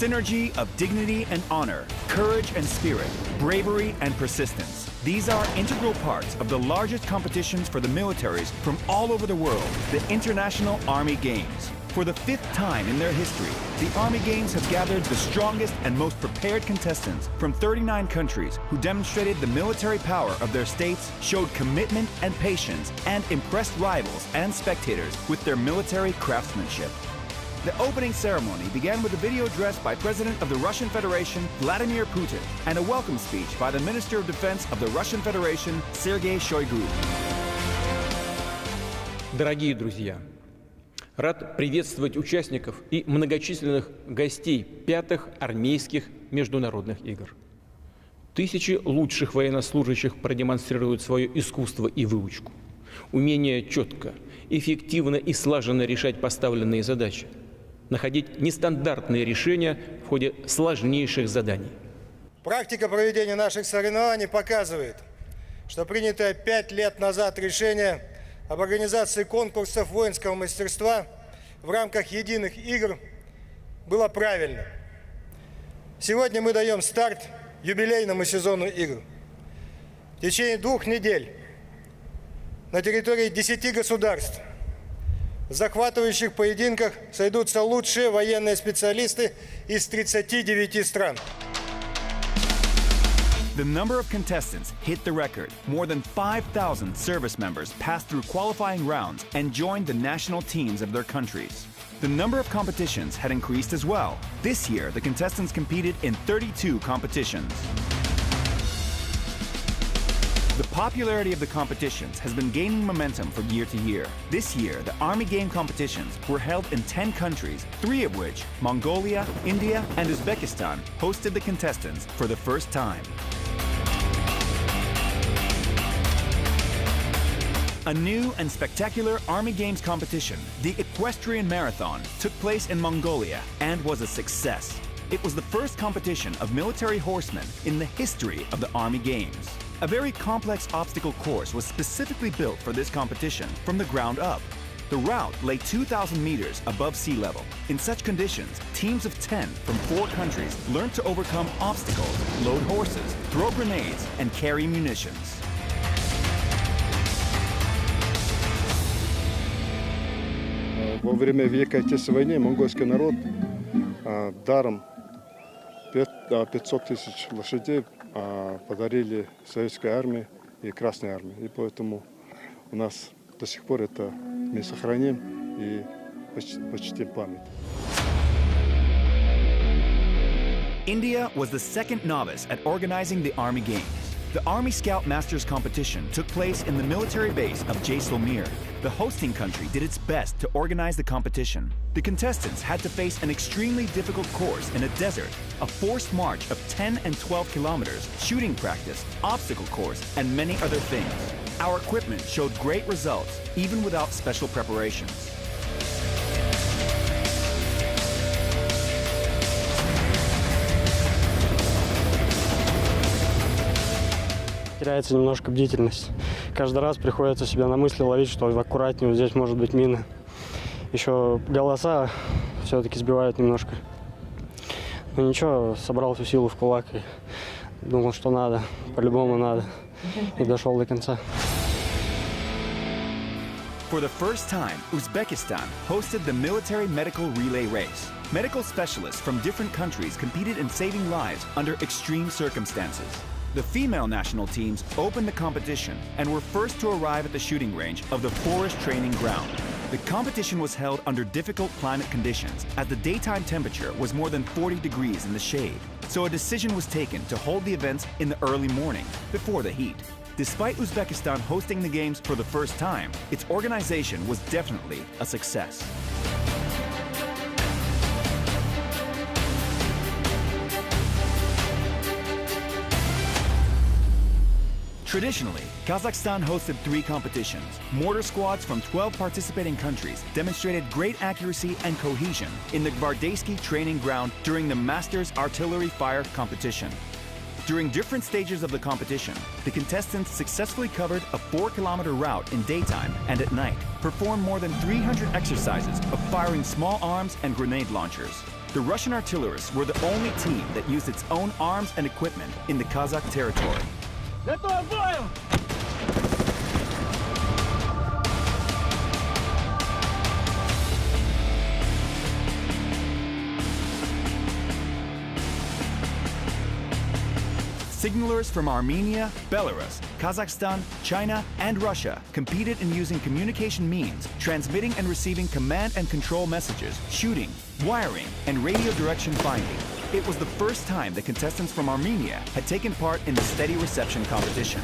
synergy of dignity and honor, courage and spirit, bravery and persistence. These are integral parts of the largest competitions for the militaries from all over the world, the International Army Games. For the 5th time in their history, the Army Games have gathered the strongest and most prepared contestants from 39 countries who demonstrated the military power of their states, showed commitment and patience, and impressed rivals and spectators with their military craftsmanship. The opening ceremony began with a video address by President of the Russian Federation, Vladimir Putin, and a welcome speech by the Minister of Defense of the Russian Federation, Sergei Shoigu. Дорогие друзья, рад приветствовать участников и многочисленных гостей 5-х армейских международных игр. Тысячи лучших военнослужащих продемонстрируют свое искусство и выучку, умение четко, эффективно и слаженно решать поставленные задачи, находить нестандартные решения в ходе сложнейших заданий. Практика проведения наших соревнований показывает, что принятое 5 лет назад решение об организации конкурсов воинского мастерства в рамках единых игр было правильным. Сегодня мы даем старт юбилейному сезону игр. В течение 2 недель на территории 10 государств в захватывающих поединках сойдутся лучшие военные специалисты из 39 стран. The number of contestants hit the record. More than 5,000 service members passed through qualifying rounds and joined the national teams of their countries. The number of competitions had increased as well. This year, the contestants competed in 32 competitions. The popularity of the competitions has been gaining momentum from year to year. This year, the Army Game competitions were held in 10 countries, 3 of which, Mongolia, India, and Uzbekistan, hosted the contestants for the first time. A new and spectacular Army Games competition, the Equestrian Marathon, took place in Mongolia and was a success. It was the first competition of military horsemen in the history of the Army Games. A very complex obstacle course was specifically built for this competition from the ground up. The route lay 2,000 meters above sea level. In such conditions, teams of 10 from 4 countries learned to overcome obstacles, load horses, throw grenades, and carry munitions. Во время Великой Отечественной войны монгольский народ даром 500 тысяч лошадей подарили Советской армии и Красной армии. И поэтому у нас до сих пор это мы сохраним и почтим память. India was the second novice at organizing the Army Games. The Army Scout Masters competition took place in the military base of Jaisalmer. The hosting country did its best to organize the competition. The contestants had to face an extremely difficult course in a desert, a forced march of 10 and 12 kilometers, shooting practice, obstacle course, and many other things. Our equipment showed great results, even without special preparations. Теряется немножко бдительность. Каждый раз приходится себя на мысли ловить, что аккуратнее, вот здесь может быть мина. Еще голоса все-таки сбивают немножко. Но ничего, собрал всю силу в кулак и думал, что надо, по-любому надо. И дошел до конца. For the first time, Uzbekistan hosted the military medical relay race. Medical specialists from different countries competed in saving lives under extreme circumstances. The female national teams opened the competition and were first to arrive at the shooting range of the Forest Training Ground. The competition was held under difficult climate conditions as the daytime temperature was more than 40 degrees in the shade. So a decision was taken to hold the events in the early morning, before the heat. Despite Uzbekistan hosting the games for the first time, its organization was definitely a success. Traditionally, Kazakhstan hosted 3 competitions. Mortar squads from 12 participating countries demonstrated great accuracy and cohesion in the Gvardeysky training ground during the Masters Artillery Fire competition. During different stages of the competition, the contestants successfully covered a 4-kilometer route in daytime and at night, performed more than 300 exercises of firing small arms and grenade launchers. the Russian artillerists were the only team that used its own arms and equipment in the Kazakh territory. Signalers from Armenia, Belarus, Kazakhstan, China, and Russia competed in using communication means, transmitting and receiving command and control messages, shooting, wiring, and radio direction finding. It was the first time the contestants from Armenia had taken part in the steady reception competition.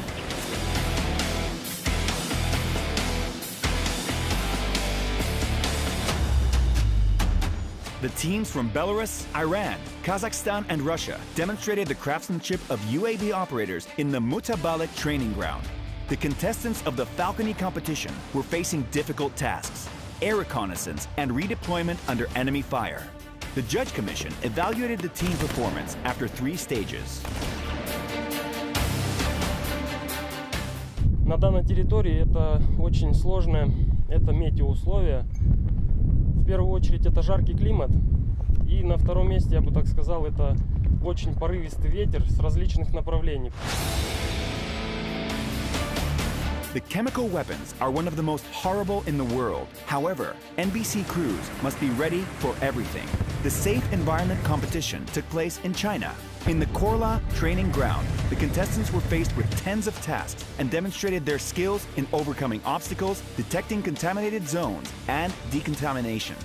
The teams from Belarus, Iran, Kazakhstan, and Russia demonstrated the craftsmanship of UAV operators in the Mutabalik training ground. The contestants of the Falcony competition were facing difficult tasks, air reconnaissance, and redeployment under enemy fire. The Judge Commission evaluated the team performance after 3 stages. На данной территории это очень сложное, это метеоусловия. В первую очередь это жаркий климат, и на втором месте, я бы так сказал, это очень порывистый ветер с различных направлений. The chemical weapons are one of the most horrible in the world. However, NBC crews must be ready for everything. The Safe Environment competition took place in China. In the Korla training ground, the contestants were faced with tens of tasks and demonstrated their skills in overcoming obstacles, detecting contaminated zones, and decontamination.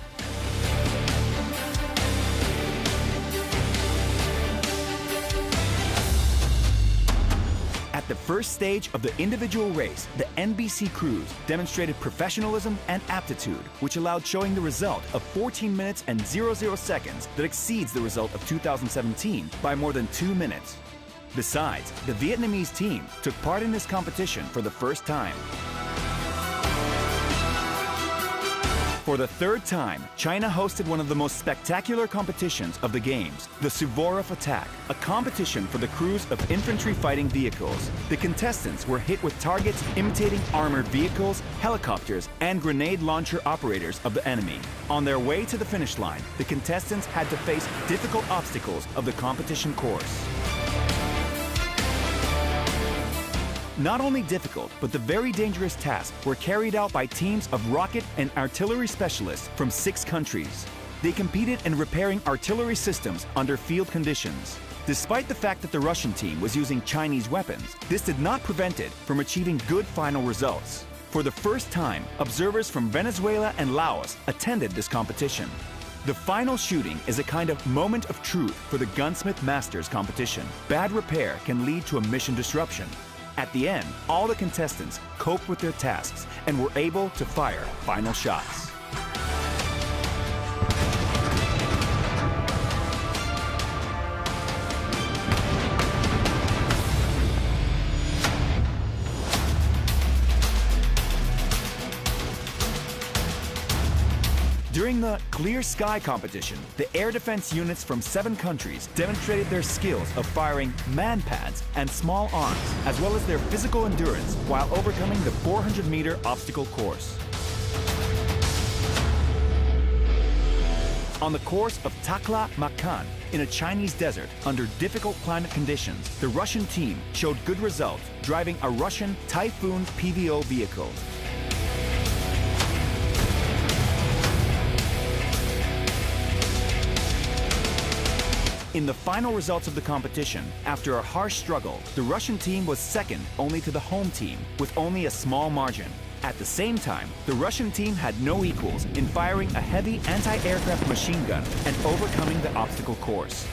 At the first stage of the individual race, the NBC crews demonstrated professionalism and aptitude, which allowed showing the result of 14 minutes and 00 seconds that exceeds the result of 2017 by more than 2 minutes. Besides, the Vietnamese team took part in this competition for the first time. For the 3rd time, China hosted one of the most spectacular competitions of the Games, the Suvorov Attack, a competition for the crews of infantry fighting vehicles. The contestants were hit with targets imitating armored vehicles, helicopters, and grenade launcher operators of the enemy. On their way to the finish line, the contestants had to face difficult obstacles of the competition course. Not only difficult, but the very dangerous tasks were carried out by teams of rocket and artillery specialists from 6 countries. They competed in repairing artillery systems under field conditions. Despite the fact that the Russian team was using Chinese weapons, this did not prevent it from achieving good final results. For the first time, observers from Venezuela and Laos attended this competition. The final shooting is a kind of moment of truth for the Gunsmith Masters competition. Bad repair can lead to a mission disruption. At the end, all the contestants coped with their tasks and were able to fire final shots. During the Clear Sky competition, the air defense units from 7 countries demonstrated their skills of firing man-pads and small arms, as well as their physical endurance while overcoming the 400-meter obstacle course. On the course of Takla Makan, in a Chinese desert under difficult climate conditions, the Russian team showed good results driving a Russian Typhoon PVO vehicle. In the final results of the competition, after a harsh struggle, the Russian team was second only to the home team, with only a small margin. At the same time, the Russian team had no equals in firing a heavy anti-aircraft machine gun and overcoming the obstacle course.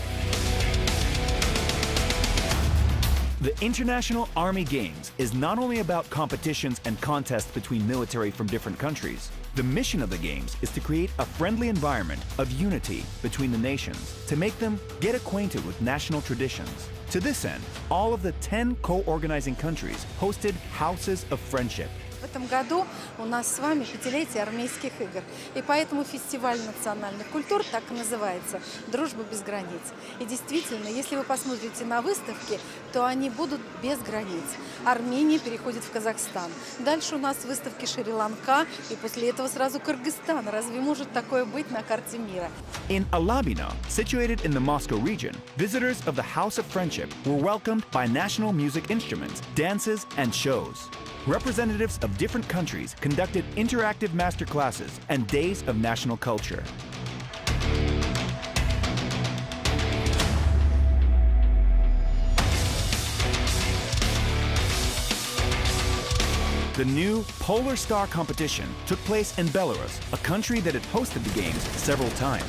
The International Army Games is not only about competitions and contests between military from different countries. The mission of the Games is to create a friendly environment of unity between the nations, to make them get acquainted with national traditions. To this end, all of the 10 co-organizing countries hosted Houses of Friendship. этом году у нас с вами 5-летие армейских игр. И поэтому фестиваль национальных культур так и называется «Дружба без границ». И действительно, если вы посмотрите на выставки, то они будут без границ. Армения переходит в Казахстан. Дальше у нас выставки Шри-Ланка, и после этого сразу Кыргызстан. Разве может такое быть на карте мира? In Alabino, situated in the Moscow region, visitors of the House of Friendship were welcomed by national music instruments, dances, and shows. Representatives of different countries conducted interactive master classes and days of national culture. The new Polar Star competition took place in Belarus, a country that had hosted the games several times.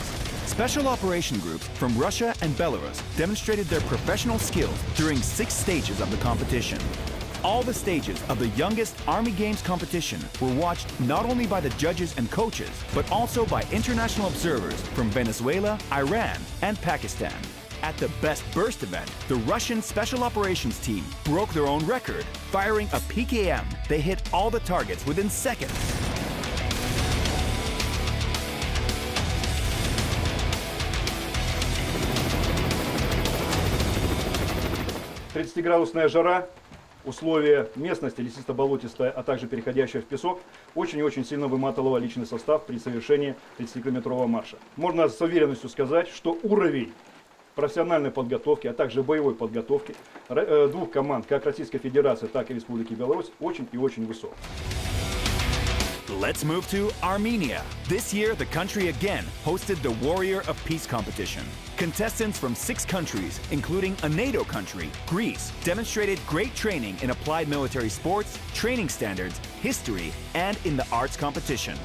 Special operation groups from Russia and Belarus demonstrated their professional skills during 6 stages of the competition. All the stages of the youngest Army Games competition were watched not only by the judges and coaches, but also by international observers from Venezuela, Iran, and Pakistan. At the Best Burst event, the Russian Special Operations team broke their own record. Firing a PKM, they hit all the targets within seconds. Тридцатиградусная жара, условия местности лесисто-болотистая, а также переходящая в песок, очень и очень сильно выматывала личный состав при совершении 30-километрового марша. Можно с уверенностью сказать, что уровень профессиональной подготовки, а также боевой подготовки двух команд, как Российской Федерации, так и Республики Беларусь, очень и очень высок. Let's move to Armenia. This year, the country again hosted the Warrior of Peace competition. Contestants from 6 countries, including a NATO country, Greece, demonstrated great training in applied military sports, training standards, history, and in the arts competition.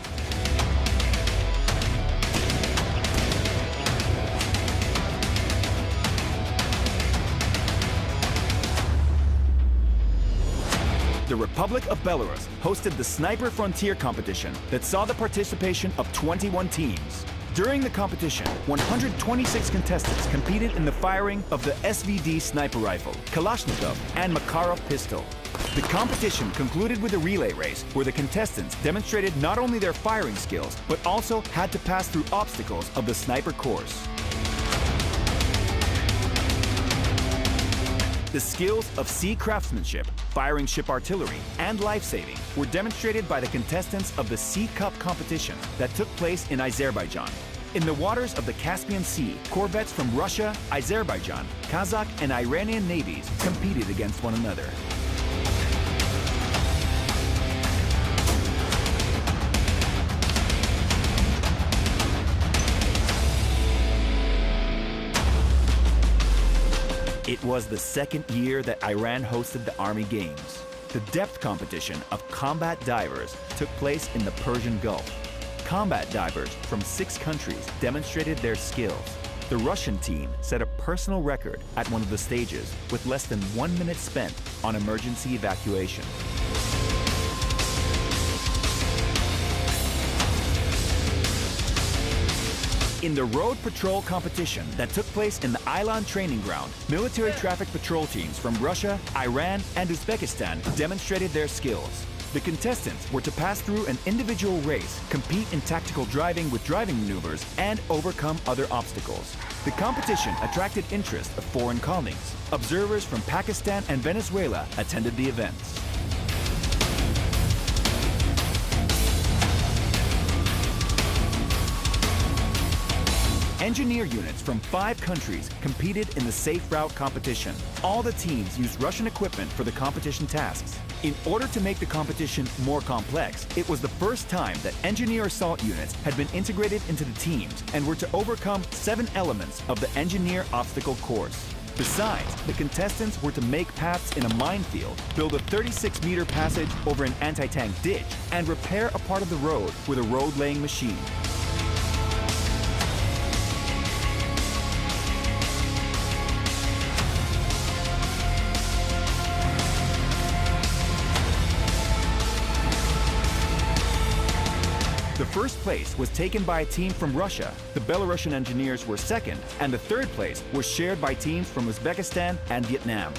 The Republic of Belarus hosted the Sniper Frontier competition that saw the participation of 21 teams. During the competition, 126 contestants competed in the firing of the SVD sniper rifle, Kalashnikov, and Makarov pistol. The competition concluded with a relay race where the contestants demonstrated not only their firing skills, but also had to pass through obstacles of the sniper course. The skills of sea craftsmanship, firing ship artillery, and life-saving were demonstrated by the contestants of the Sea Cup competition that took place in Azerbaijan. In the waters of the Caspian Sea, corvettes from Russia, Azerbaijan, Kazakh, and Iranian navies competed against one another. It was the second year that Iran hosted the Army Games. The depth competition of combat divers took place in the Persian Gulf. Combat divers from 6 countries demonstrated their skills. The Russian team set a personal record at one of the stages with less than 1 minute spent on emergency evacuation. In the road patrol competition that took place in the Ilan training ground, military traffic patrol teams from Russia, Iran, and Uzbekistan demonstrated their skills. The contestants were to pass through an individual race, compete in tactical driving with driving maneuvers, and overcome other obstacles. The competition attracted interest of foreign colleagues. Observers from Pakistan and Venezuela attended the events. Engineer units from 5 countries competed in the Safe Route competition. All the teams used Russian equipment for the competition tasks. In order to make the competition more complex, it was the first time that engineer assault units had been integrated into the teams and were to overcome 7 elements of the engineer obstacle course. Besides, the contestants were to make paths in a minefield, build a 36-meter passage over an anti-tank ditch, and repair a part of the road with a road-laying machine. The first place was taken by a team from Russia, the Belarusian engineers were second, and the third place was shared by teams from Uzbekistan and Vietnam.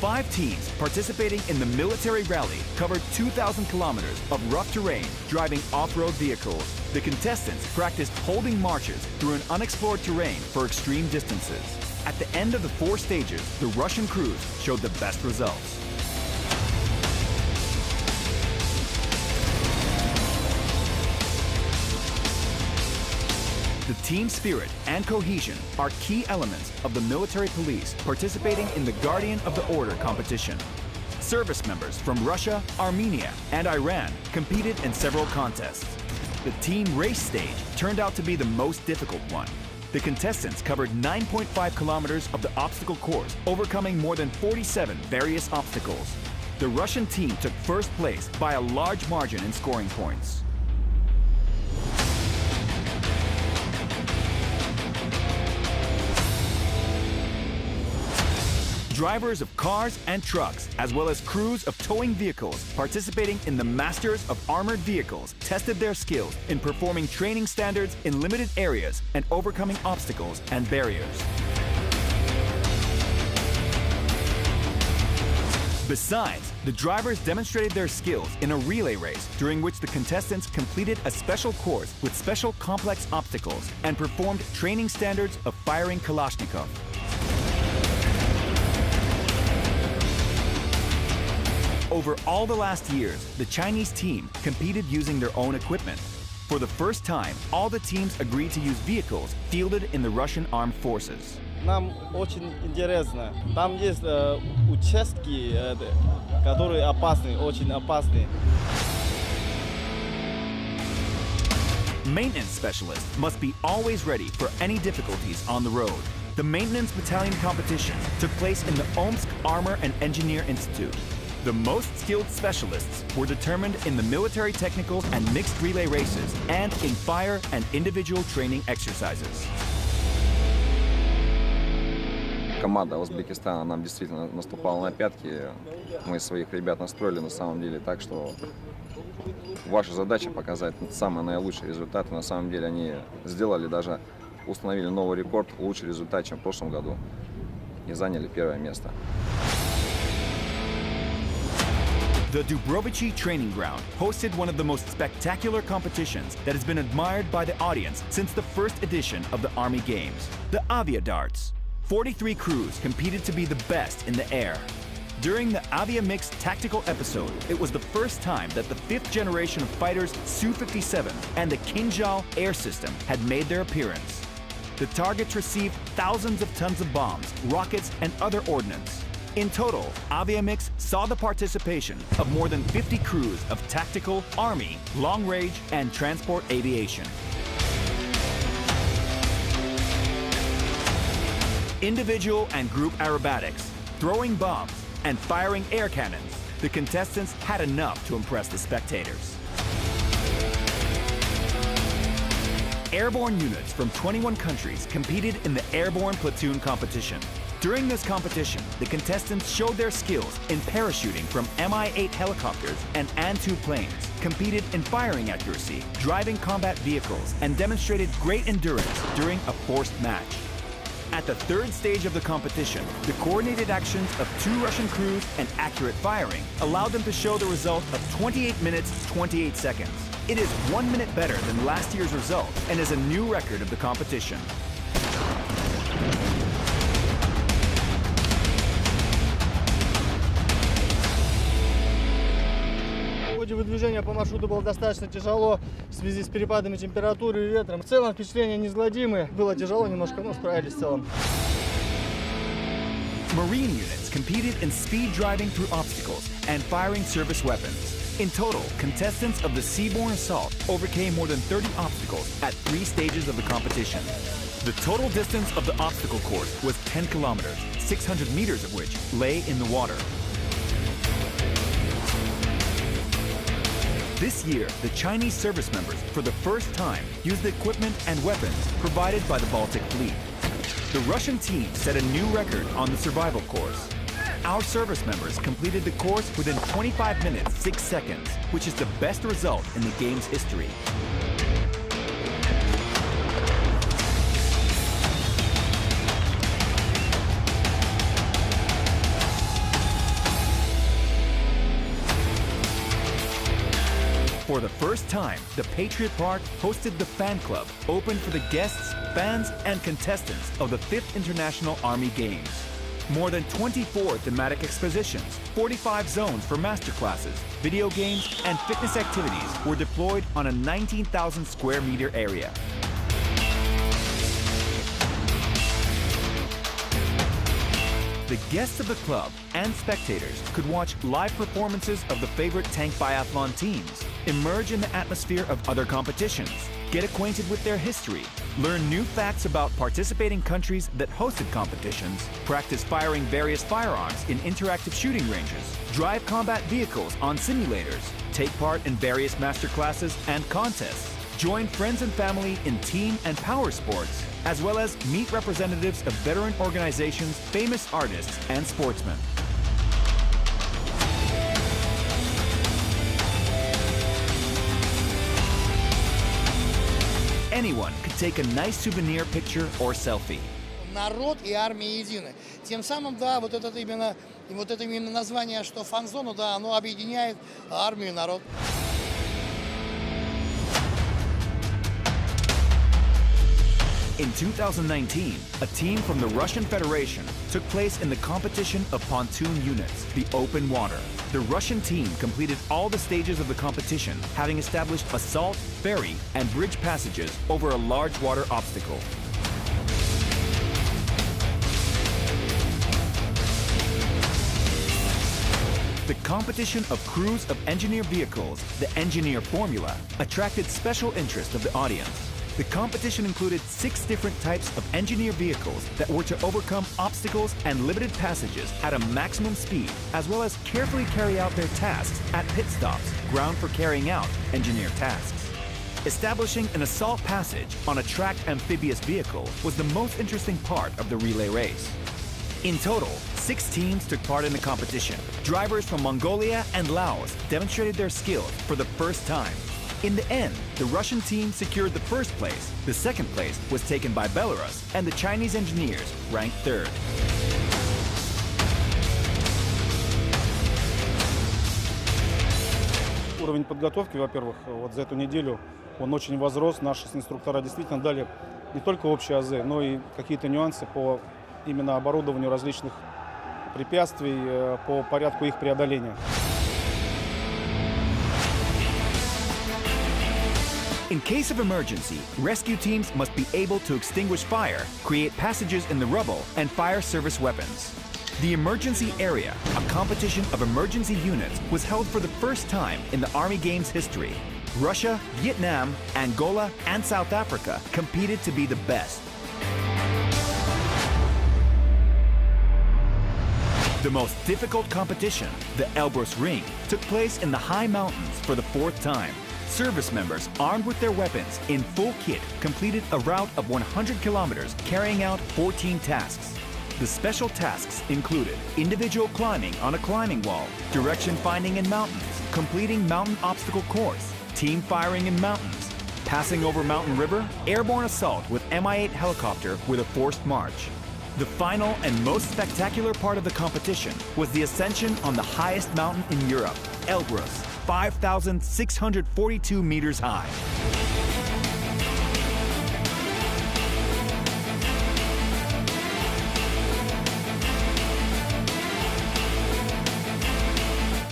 5 teams participating in the military rally covered 2,000 kilometers of rough terrain driving off-road vehicles. The contestants practiced holding marches through an unexplored terrain for extreme distances. At the end of the 4 stages, the Russian crews showed the best results. The team spirit and cohesion are key elements of the military police participating in the Guardian of the Order competition. Service members from Russia, Armenia, and Iran competed in several contests. The team race stage turned out to be the most difficult one. The contestants covered 9.5 kilometers of the obstacle course, overcoming more than 47 various obstacles. The Russian team took first place by a large margin in scoring points. Drivers of cars and trucks, as well as crews of towing vehicles participating in the Masters of Armored Vehicles, tested their skills in performing training standards in limited areas and overcoming obstacles and barriers. Besides, the drivers demonstrated their skills in a relay race during which the contestants completed a special course with special complex obstacles and performed training standards of firing Kalashnikov. Over all the last years, the Chinese team competed using their own equipment. For the first time, all the teams agreed to use vehicles fielded in the Russian armed forces. Нам очень интересно. Там есть участки, которые опасны, очень опасны. Maintenance specialists must be always ready for any difficulties on the road. The Maintenance Battalion competition took place in the Omsk Armor and Engineer Institute. The most skilled specialists were determined in the military technical and mixed relay races and in fire and individual training exercises. Команда Узбекистана нам действительно наступала на пятки. Мы своих ребят настроили на самом деле так, что ваша задача показать самый наилучший результат. На самом деле они сделали, даже установили новый рекорд, лучший результат, чем в прошлом году, и заняли первое место. The Dubrovichi Training Ground hosted one of the most spectacular competitions that has been admired by the audience since the first edition of the Army Games, the Avia Darts. 43 crews competed to be the best in the air. During the Avia Mix tactical episode, it was the first time that the 5th generation of fighters Su-57 and the Kinzhal air system had made their appearance. The targets received thousands of tons of bombs, rockets, and other ordnance. In total, Aviamix saw the participation of more than 50 crews of tactical, army, long-range, and transport aviation. Individual and group aerobatics, throwing bombs, and firing air cannons, the contestants had enough to impress the spectators. Airborne units from 21 countries competed in the airborne platoon competition. During this competition, the contestants showed their skills in parachuting from Mi-8 helicopters and An-2 planes, competed in firing accuracy, driving combat vehicles, and demonstrated great endurance during a forced match. At the 3rd stage of the competition, the coordinated actions of 2 Russian crews and accurate firing allowed them to show the result of 28 minutes, 28 seconds. It is 1 minute better than last year's result and is a new record of the competition. Выдвижение по маршруту было достаточно тяжело в связи с перепадами температуры и ветром. В целом впечатления неизгладимые. Было тяжело немножко, но справились в целом. Marine units competed in speed driving through obstacles and firing service weapons. In total, contestants of the Seaborne Assault overcame more than 30 obstacles at 3 stages of the competition. The total distance of the obstacle course was 10 kilometers, 600 meters of which lay in the water. This year, the Chinese service members, for the first time, used the equipment and weapons provided by the Baltic Fleet. The Russian team set a new record on the survival course. Our service members completed the course within 25 minutes, 6 seconds, which is the best result in the game's history. For the first time, the Patriot Park hosted the Fan Club, open for the guests, fans, and contestants of the 5th International Army Games. More than 24 thematic expositions, 45 zones for masterclasses, video games, and fitness activities were deployed on a 19,000 square meter area. The guests of the club and spectators could watch live performances of the favorite tank biathlon teams, emerge in the atmosphere of other competitions, get acquainted with their history, learn new facts about participating countries that hosted competitions, practice firing various firearms in interactive shooting ranges, drive combat vehicles on simulators, take part in various masterclasses and contests, join friends and family in team and power sports, as well as meet representatives of veteran organizations, famous artists, and sportsmen. Anyone could take a nice souvenir picture or selfie. Народ и армия едины. Тем самым, да, вот это именно название, что фан-зону, да, оно объединяет армию и народ. In 2019, a team from the Russian Federation took place in the competition of pontoon units, the open water. The Russian team completed all the stages of the competition, having established assault, ferry, and bridge passages over a large water obstacle. The competition of crews of engineer vehicles, the Engineer Formula, attracted special interest of the audience. The competition included 6 different types of engineer vehicles that were to overcome obstacles and limited passages at a maximum speed, as well as carefully carry out their tasks at pit stops, ground for carrying out engineer tasks. Establishing an assault passage on a tracked amphibious vehicle was the most interesting part of the relay race. In total, 6 teams took part in the competition. Drivers from Mongolia and Laos demonstrated their skills for the first time. In the end, the Russian team secured the first place, the second place was taken by Belarus, and the Chinese engineers ranked third. Уровень подготовки, во-первых, вот за эту неделю он очень возрос. Наши инструктора действительно дали не только общие азы, но и какие-то нюансы по именно оборудованию различных препятствий, по порядку их преодоления. In case of emergency, rescue teams must be able to extinguish fire, create passages in the rubble, and fire service weapons. The emergency area, a competition of emergency units, was held for the first time in the Army Games history. Russia, Vietnam, Angola, and South Africa competed to be the best. The most difficult competition, the Elbrus Ring, took place in the high mountains for the 4th time. Service members, armed with their weapons, in full kit, completed a route of 100 kilometers, carrying out 14 tasks. The special tasks included individual climbing on a climbing wall, direction finding in mountains, completing mountain obstacle course, team firing in mountains, passing over mountain river, airborne assault with Mi-8 helicopter with a forced march. The final and most spectacular part of the competition was the ascension on the highest mountain in Europe, Elbrus, 5,642 meters high.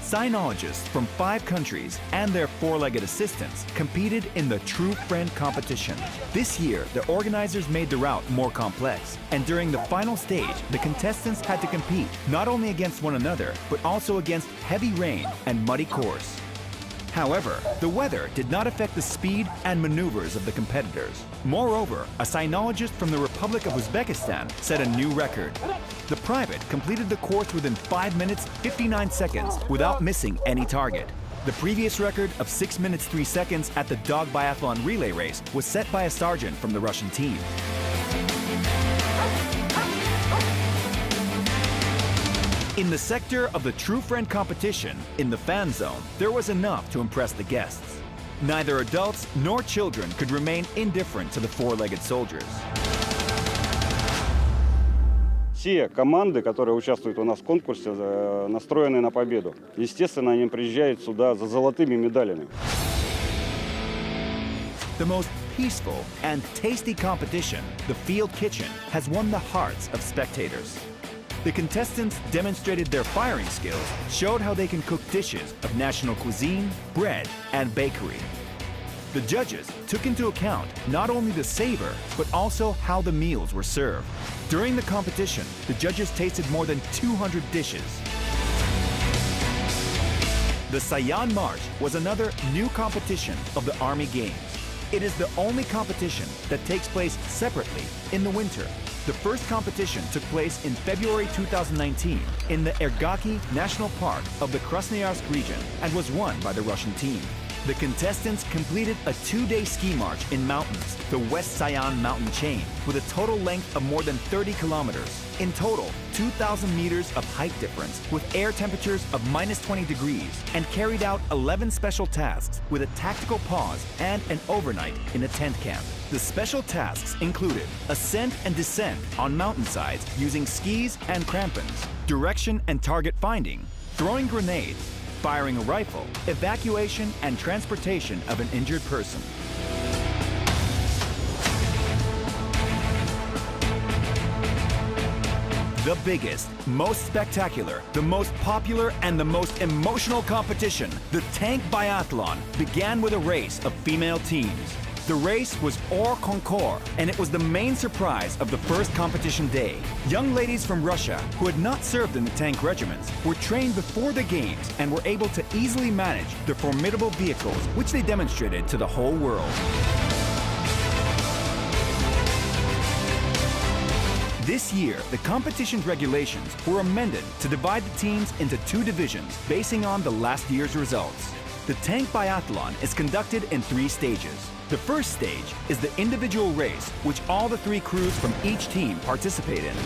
Cynologists from 5 countries and their 4-legged assistants competed in the True Friend competition. This year, the organizers made the route more complex, and during the final stage, the contestants had to compete not only against one another, but also against heavy rain and muddy course. However, the weather did not affect the speed and maneuvers of the competitors. Moreover, a cynologist from the Republic of Uzbekistan set a new record. The private completed the course within 5 minutes 59 seconds without missing any target. The previous record of 6 minutes 3 seconds at the dog biathlon relay race was set by a sergeant from the Russian team. In the sector of the True Friend competition, in the fan zone, there was enough to impress the guests. Neither adults nor children could remain indifferent to the 4-legged soldiers. Все команды, которые участвуют у нас в конкурсе, настроены на победу. Естественно, они приезжают сюда за золотыми медалями. the most peaceful and tasty competition, the Field Kitchen, has won the hearts of spectators. The contestants demonstrated their firing skills, showed how they can cook dishes of national cuisine, bread, and bakery. The judges took into account not only the savor, but also how the meals were served. During the competition, the judges tasted more than 200 dishes. The Sayan March was another new competition of the Army Games. It is the only competition that takes place separately in the winter. The first competition took place in February 2019 in the Ergaki National Park of the Krasnoyarsk region and was won by the Russian team. The contestants completed a 2-day ski march in mountains, the West Sayan mountain chain, with a total length of more than 30 kilometers. In total, 2,000 meters of height difference with air temperatures of -20 degrees, and carried out 11 special tasks with a tactical pause and an overnight in a tent camp. The special tasks included ascent and descent on mountainsides using skis and crampons, direction and target finding, throwing grenades, firing a rifle, evacuation and transportation of an injured person. The biggest, most spectacular, the most popular, and the most emotional competition, the Tank Biathlon, began with a race of female teams. The race was hors concours, and it was the main surprise of the first competition day. Young ladies from Russia who had not served in the tank regiments were trained before the games and were able to easily manage the formidable vehicles which they demonstrated to the whole world. This year, the competition's regulations were amended to divide the teams into 2 divisions, basing on the last year's results. The Tank Biathlon is conducted in 3 stages. The first stage is the individual race, which all the 3 crews from each team participate in.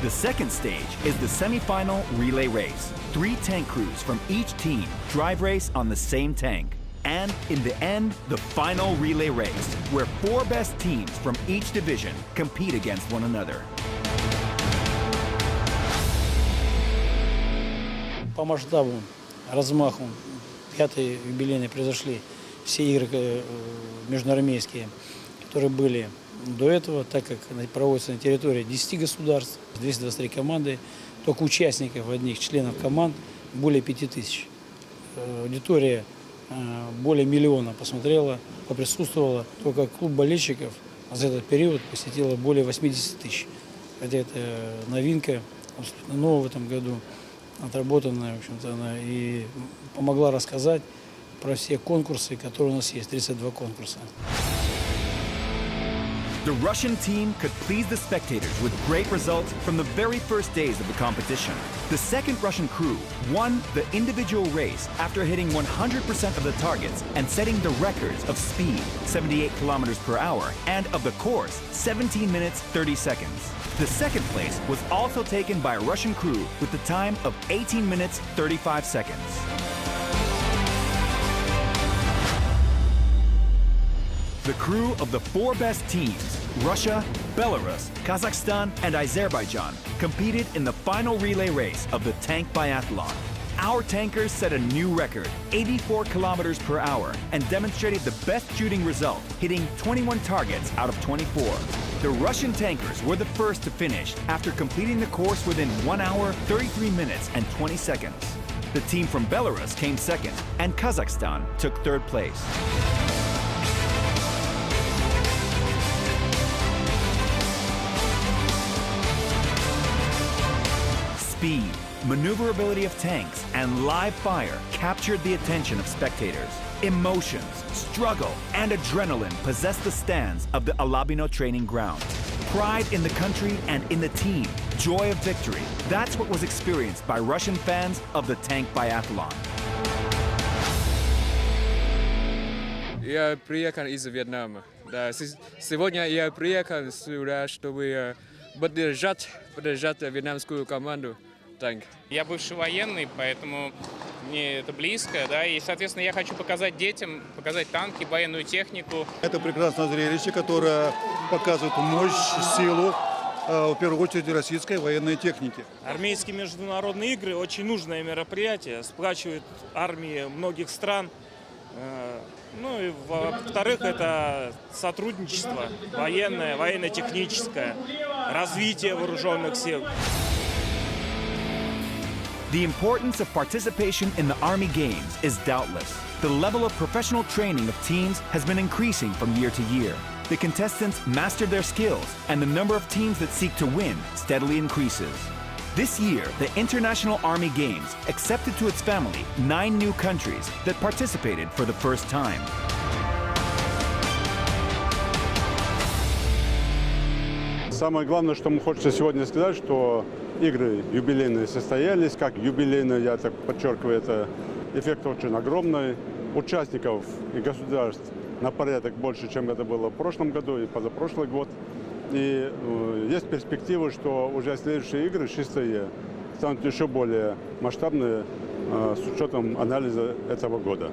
The second stage is the semi-final relay race. 3 tank crews from each team drive race on the same tank. And in the end, the final relay race, where 4 best teams from each division compete against one another. По масштабу, размаху 5-й юбилейные произошли все игры междуармейские, которые были до этого, так как проводятся на территории 10 государств, 223 команды, только участников одних, членов команд, более 5000. Аудитория более миллиона посмотрела, поприсутствовала, только клуб болельщиков за этот период посетила более 80 тысяч. Хотя это новинка, новая в этом году, отработанная, в общем-то, она и помогла рассказать про все конкурсы, которые у нас есть, 32 конкурса. The Russian team could please the spectators with great results from the very first days of the competition. The second Russian crew won the individual race after hitting 100% of the targets and setting the records of speed, 78 kilometers per hour, and of the course, 17 minutes 30 seconds. The second place was also taken by a Russian crew with the time of 18 minutes 35 seconds. The crew of the 4 best teams, Russia, Belarus, Kazakhstan, and Azerbaijan, competed in the final relay race of the Tank Biathlon. Our tankers set a new record, 84 kilometers per hour, and demonstrated the best shooting result, hitting 21 targets out of 24. The Russian tankers were the first to finish after completing the course within 1 hour, 33 minutes, and 20 seconds. The team from Belarus came second, and Kazakhstan took third place. Speed, maneuverability of tanks, and live fire captured the attention of spectators. Emotions, struggle, and adrenaline possessed the stands of the Alabino training ground. Pride in the country and in the team, joy of victory. That's what was experienced by Russian fans of the Tank Biathlon. Я приехал из Вьетнама. Да, сегодня я приехал сюда, чтобы поддержать вьетнамскую команду. Танк. Я бывший военный, поэтому мне это близко, да, и, соответственно, я хочу показать детям, показать танки, военную технику. Это прекрасное зрелище, которое показывает мощь, силу, в первую очередь, российской военной техники. Армейские международные игры – очень нужное мероприятие, сплачивает армии многих стран. Ну и во-вторых, это сотрудничество военное, военно-техническое, развитие вооруженных сил. The importance of participation in the Army Games is doubtless. The level of professional training of teams has been increasing from year to year. The contestants master their skills, and the number of teams that seek to win steadily increases. This year, the International Army Games accepted to its family 9 new countries that participated for the first time. Самое главное, что мы хочется сегодня сказать, что игры юбилейные состоялись. Как юбилейные, я так подчеркиваю, это эффект очень огромный. Участников и государств на порядок больше, чем это было в прошлом году и позапрошлый год. И есть перспективы, что уже следующие игры, шестые, станут еще более масштабные с учетом анализа этого года.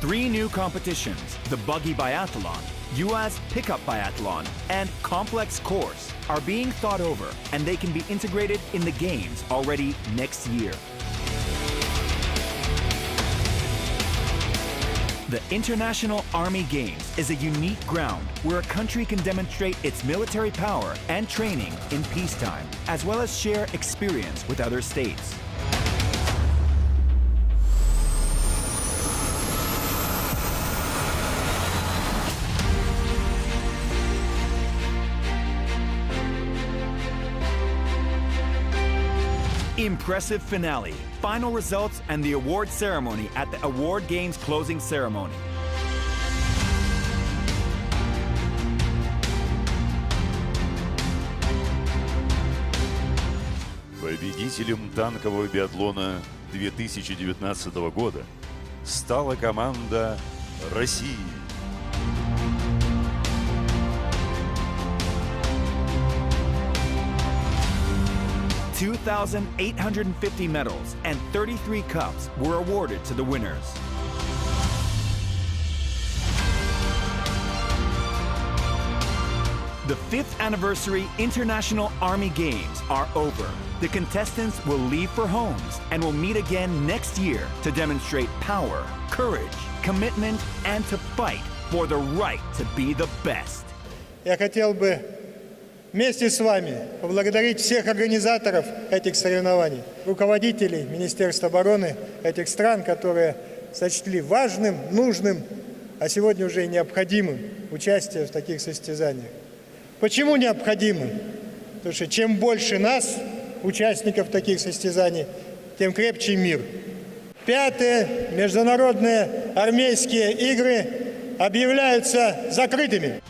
3 new competitions, the Buggy Biathlon, UAZ Pickup Biathlon, and Complex Course, are being thought over, and they can be integrated in the Games already next year. The International Army Games is a unique ground where a country can demonstrate its military power and training in peacetime, as well as share experience with other states. Impressive finale, final results, and the award ceremony at the Award Games closing ceremony. Победителем танкового биатлона 2019 года стала команда России. 2,850 medals and 33 cups were awarded to the winners. The 5th anniversary International Army Games are over. The contestants will leave for homes and will meet again next year to demonstrate power, courage, commitment, and to fight for the right to be the best. Я хотел бы вместе с вами поблагодарить всех организаторов этих соревнований, руководителей Министерства обороны этих стран, которые сочли важным, нужным, а сегодня уже и необходимым участие в таких состязаниях. Почему необходимым? Потому что чем больше нас, участников таких состязаний, тем крепче мир. 5-е международные армейские игры объявляются закрытыми.